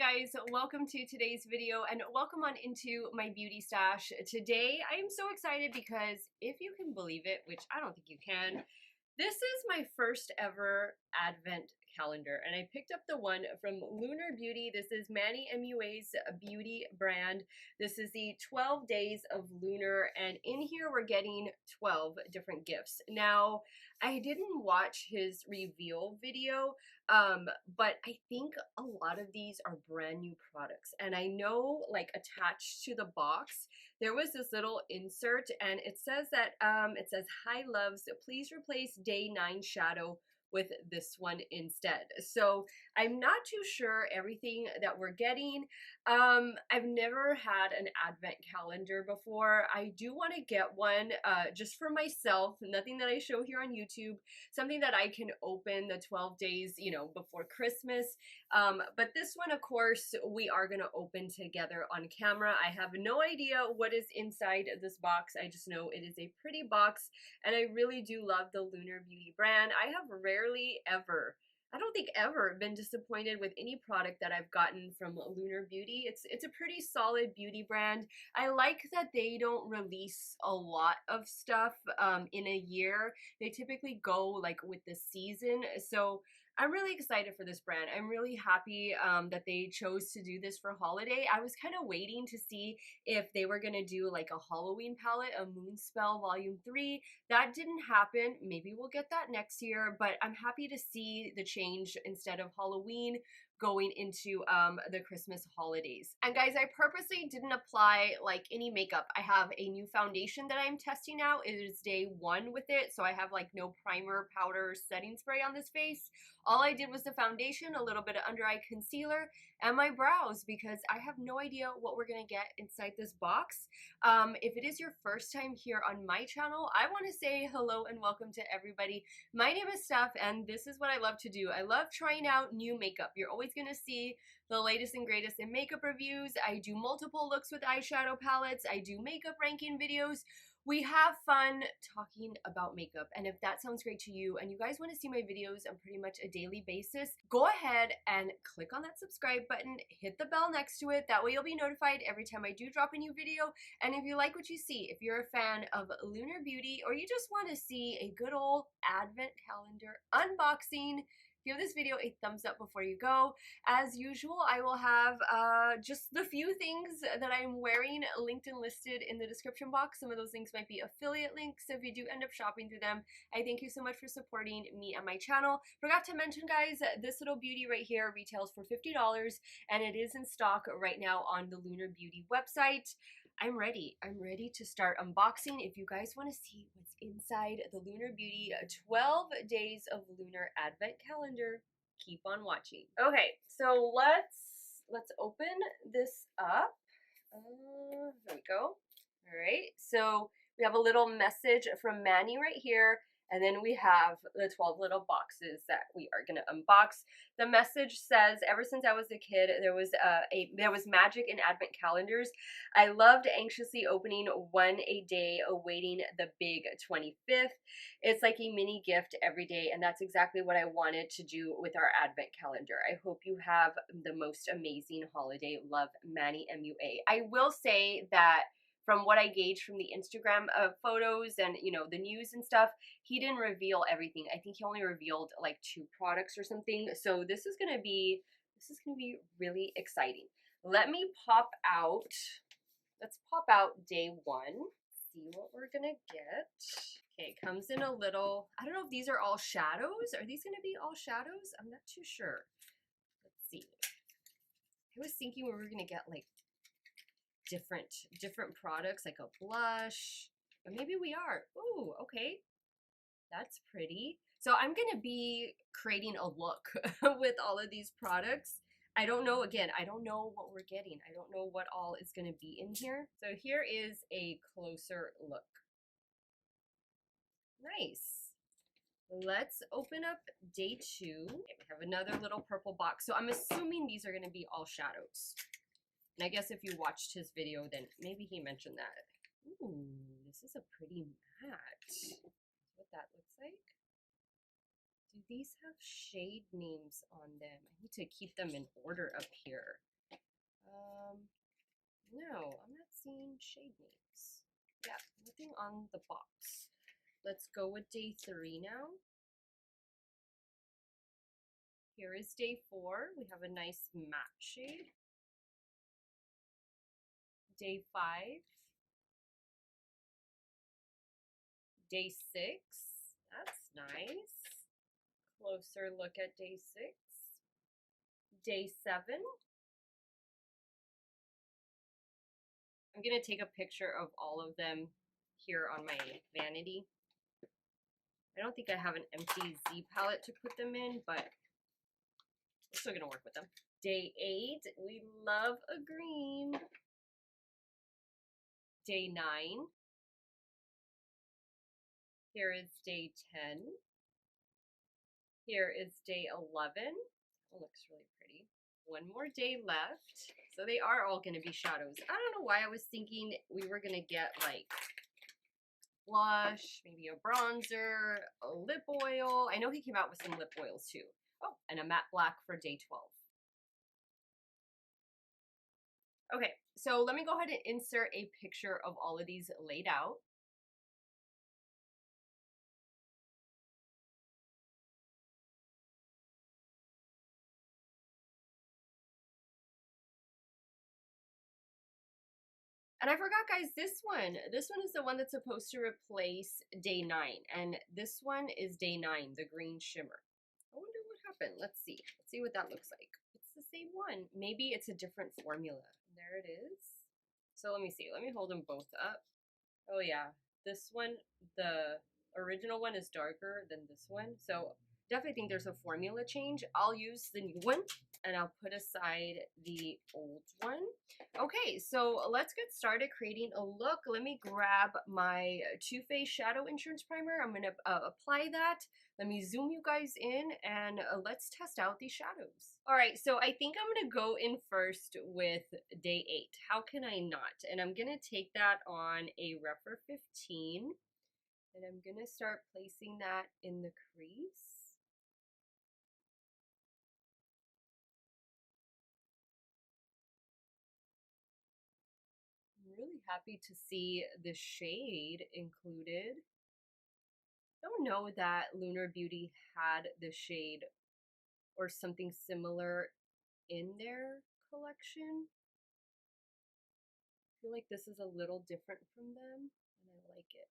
guys, welcome to today's video and welcome on into my beauty stash. Today I am so excited because if you can believe it, which I don't think you can, this is my first ever advent calendar and I picked up the one from Lunar Beauty. This is Manny MUA's beauty brand. This is the 12 days of Lunar and in here we're getting 12 different gifts. Now I didn't watch his reveal video, but I think a lot of these are brand new products. And I know, like, attached to the box, there was this little insert and it says that, it says, "Hi loves, please replace day 9 shadow with this one instead." So I'm not too sure everything that we're getting. I've never had an advent calendar before. I do want to get one just for myself, nothing that I show here on YouTube, something that I can open the 12 days, you know, before Christmas. But this one, of course, we are going to open together on camera. I have no idea what is inside this box. I just know it is a pretty box and I really do love the Lunar Beauty brand. I have rarely ever, I don't think ever, been disappointed with any product that I've gotten from Lunar Beauty. It's a pretty solid beauty brand. I like that they don't release a lot of stuff in a year. They typically go like with the season. So I'm really excited for this brand. I'm really happy that they chose to do this for holiday. I was kind of waiting to see if they were going to do like a Halloween palette, a Moonspell Volume 3. That didn't happen. Maybe we'll get that next year, but I'm happy to see the change instead of Halloween going into the Christmas holidays. And guys, I purposely didn't apply like any makeup. I have a new foundation that I'm testing out. It is day 1 with it, so I have like no primer, powder, setting spray on this face. All I did was the foundation, a little bit of under eye concealer, and my brows, because I have no idea what we're gonna get inside this box. If it is your first time here on my channel, I want to say hello and welcome to everybody. My name is Steff and this is what I love to do. I love trying out new makeup. You're always gonna see the latest and greatest in makeup reviews. I do multiple looks with eyeshadow palettes. I do makeup ranking videos. We have fun talking about makeup, and if that sounds great to you and you guys want to see my videos on pretty much a daily basis, go ahead and click on that subscribe button, hit the bell next to it. That way you'll be notified every time I do drop a new video. And if you like what you see, if you're a fan of Lunar Beauty or you just want to see a good old advent calendar unboxing, give this video a thumbs up before you go. As usual, I will have just the few things that I'm wearing linked and listed in the description box. Some of those links might be affiliate links, so if you do end up shopping through them, I thank you so much for supporting me and my channel. Forgot to mention, guys, this little beauty right here retails for $50 and it is in stock right now on the Lunar Beauty website. I'm ready to start unboxing. If you guys want to see what's inside the Lunar Beauty 12 days of Lunar Advent calendar, keep on watching. Okay, so let's open this up. There we go. All right, so we have a little message from Manny right here. And then we have the 12 little boxes that we are gonna unbox. The message says, "Ever since I was a kid, there was magic in advent calendars. I loved anxiously opening one a day, awaiting the big 25th. It's like a mini gift every day, and that's exactly what I wanted to do with our advent calendar. I hope you have the most amazing holiday. Love, Manny MUA." I will say that from what I gauged from the Instagram photos and, you know, the news and stuff, he didn't reveal everything. I think he only revealed like 2 products or something. So this is gonna be really exciting. Let me pop out. Let's pop out day 1. See what we're gonna get. Okay, it comes in a little. I don't know if these are all shadows. Are these gonna be all shadows? I'm not too sure. Let's see. I was thinking we were gonna get like different products, like a blush, but maybe we are. Ooh, okay, that's pretty. So I'm gonna be creating a look with all of these products. I don't know, again, I don't know what we're getting. I don't know what all is gonna be in here. So here is a closer look. Nice. Let's open up day 2. Okay, we have another little purple box. So I'm assuming these are gonna be all shadows. And I guess if you watched his video, then maybe he mentioned that. Ooh, this is a pretty matte. That's what that looks like. Do these have shade names on them? I need to keep them in order up here. No, I'm not seeing shade names. Yeah, nothing on the box. Let's go with day 3 now. Here is day 4. We have a nice matte shade. Day 5. Day 6. That's nice. Closer look at day 6. Day 7. I'm going to take a picture of all of them here on my vanity. I don't think I have an empty Z palette to put them in, but I'm still going to work with them. Day 8, we love a green. Day 9. Here is day 10. Here is day 11. It looks really pretty. One more day left. So they are all going to be shadows. I don't know why I was thinking we were going to get like blush, maybe a bronzer, a lip oil. I know he came out with some lip oils too. Oh, and a matte black for day 12. Okay, so let me go ahead and insert a picture of all of these laid out. And I forgot, guys, this one is the one that's supposed to replace day 9. And this one is day 9, the green shimmer. I wonder what happened. Let's see. Let's see what that looks like. It's the same one. Maybe it's a different formula. There it is. So let me see. Let me hold them both up. Oh yeah, this one, the original one is darker than this one. So definitely think there's a formula change. I'll use the new one and I'll put aside the old one. Okay, so let's get started creating a look. Let me grab my Too Faced Shadow Insurance Primer. I'm gonna apply that. Let me zoom you guys in and let's test out these shadows. All right, so I think I'm gonna go in first with day 8. How can I not? And I'm gonna take that on a Rephr 15 and I'm gonna start placing that in the crease. I'm really happy to see the shade included. I don't know that Lunar Beauty had the shade or something similar in their collection. I feel like this is a little different from them and I like it.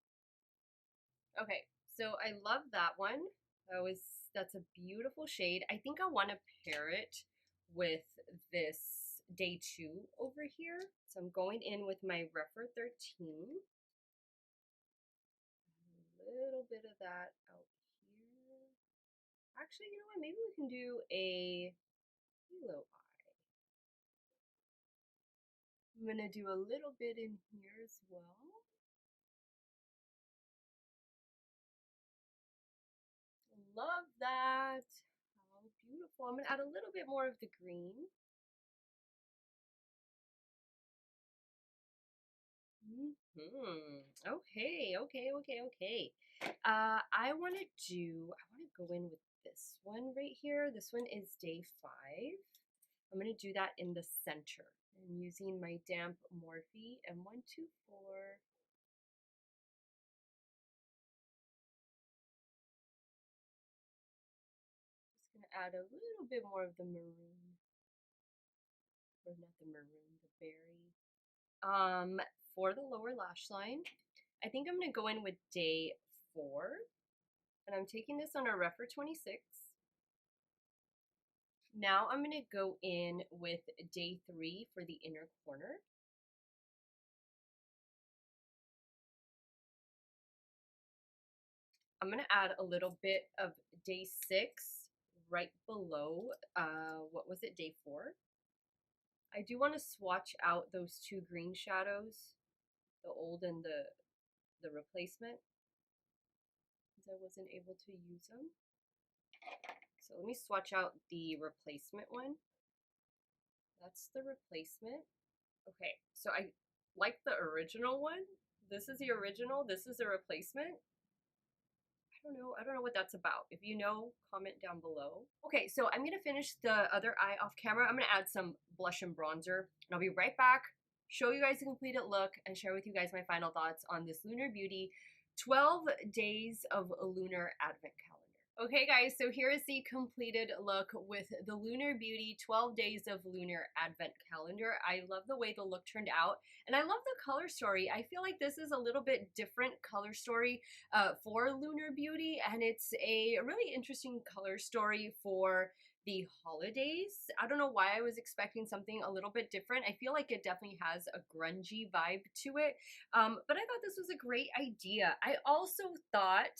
Okay, so I love that one. That's a beautiful shade. I think I want to pair it with this day 2 over here. So I'm going in with my Rephr 13. A little bit of that out here. Actually, you know what? Maybe we can do a halo eye. I'm going to do a little bit in here as well. Love that. How beautiful. I'm going to add a little bit more of the green. Okay. I want to go in with this one right here. This one is day 5. I'm going to do that in the center. I'm using my damp Morphe M124. Just going to add a little bit more of the maroon. Or not the maroon, the berry. For the lower lash line, I think I'm going to go in with day 4. And I'm taking this on a Rephr 26. Now I'm going to go in with day 3 for the inner corner. I'm going to add a little bit of day 6 right below, what was it, day 4? I do want to swatch out those 2 green shadows, the old and the replacement, because I wasn't able to use them. So let me swatch out the replacement one. That's the replacement. Okay, so I like the original one. This is the original, this is the replacement. I I don't know what that's about. If you know, comment down below. Okay, so I'm gonna finish the other eye off camera. I'm gonna add some blush and bronzer, and I'll be right back, show you guys the completed look, and share with you guys my final thoughts on this Lunar Beauty 12 Days of Lunar Advent Calendar. Okay guys, so here is the completed look with the Lunar Beauty 12 Days of Lunar Advent Calendar. I love the way the look turned out, and I love the color story. I feel like this is a little bit different color story for Lunar Beauty, and it's a really interesting color story for the holidays. I don't know why I was expecting something a little bit different. I feel like it definitely has a grungy vibe to it, but I thought this was a great idea. I also thought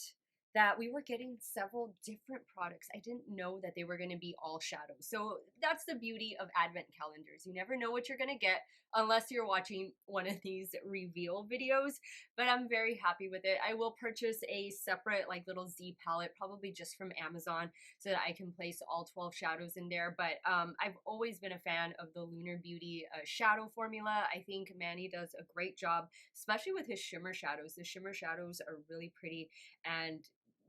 that we were getting several different products. I didn't know that they were going to be all shadows. So that's the beauty of advent calendars. You never know what you're going to get unless you're watching one of these reveal videos, but I'm very happy with it. I will purchase a separate like little Z palette, probably just from Amazon, so that I can place all 12 shadows in there. But I've always been a fan of the Lunar Beauty shadow formula. I think Manny does a great job, especially with his shimmer shadows. The shimmer shadows are really pretty, and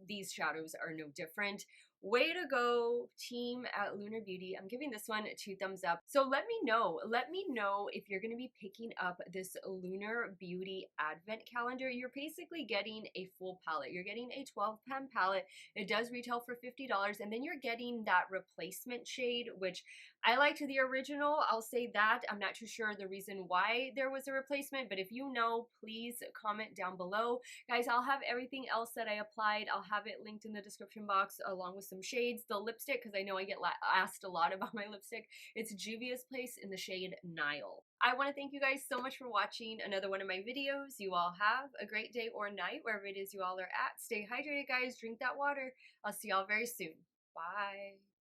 these shadows are no different. Way to go, team at Lunar Beauty. I'm giving this one 2 thumbs up. So let me know if you're going to be picking up this Lunar Beauty Advent Calendar. You're basically getting a full palette. You're getting a 12-pan palette. It does retail for $50, and then you're getting that replacement shade, which I liked the original. I'll say that. I'm not too sure the reason why there was a replacement, but if you know, please comment down below. Guys, I'll have everything else that I applied. I'll have it linked in the description box along with some shades. The lipstick, because I know I get asked a lot about my lipstick, it's Juvia's Place in the shade Nile. I want to thank you guys so much for watching another one of my videos. You all have a great day or night, wherever it is you all are at. Stay hydrated, guys. Drink that water. I'll see y'all very soon. Bye.